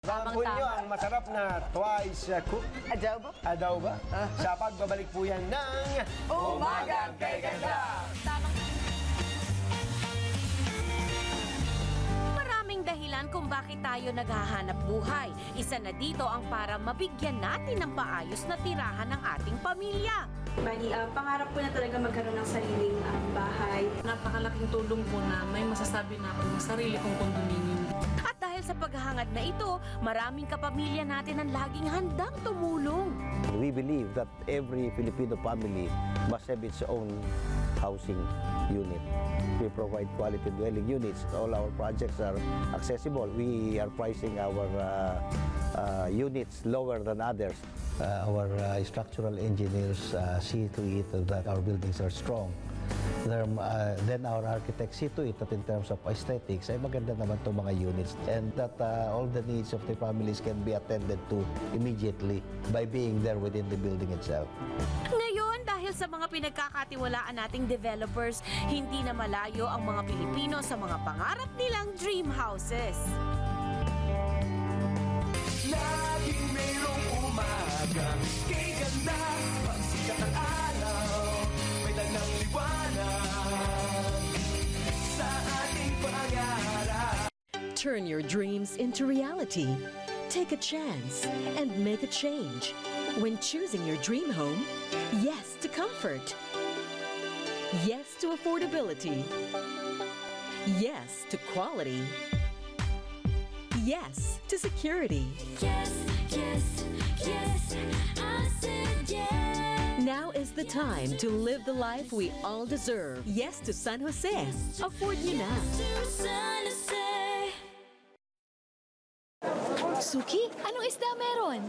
Sampun nyo ang masarap na twice cooked adobo sa pagbabalik po yan ng Umagang Kay Ganda! Maraming dahilan kung bakit tayo naghahanap buhay. Isa na dito ang para mabigyan natin ng paayos na tirahan ng ating pamilya. Bali, pangarap ko na talaga magkaroon ng sariling bahay. Napakalaking tulong po na may masasabi na ako ng sarili kong kondominium. At dahil sa paghahangad na ito, maraming kapamilya natin ang laging handang tumulong. We believe that every Filipino family must have its own housing unit. We provide quality dwelling units. All our projects are accessible. We are pricing our units lower than others. Our structural engineers see to it that our buildings are strong. Then our architects see to it that in terms of aesthetics, ay maganda naman itong mga units and that all the needs of the families can be attended to immediately by being there within the building itself. Ngayon, dahil sa mga pinagkakatiwalaan nating developers, hindi na malayo ang mga Pilipino sa mga pangarap nilang dream houses. Laging mayroong umagang kay ganda. Pagsikat ng araw, may dalang liwanag sa ating pangarap. Turn your dreams into reality. Take a chance and make a change. When choosing your dream home, yes to comfort. Yes to affordability. Yes to quality. Yes to security. Yes, yes, yes, I said yes. Now is the time to live the life we all deserve. Yes to San Jose. Afford nyo na. To San Jose. Suki, anong isda meron?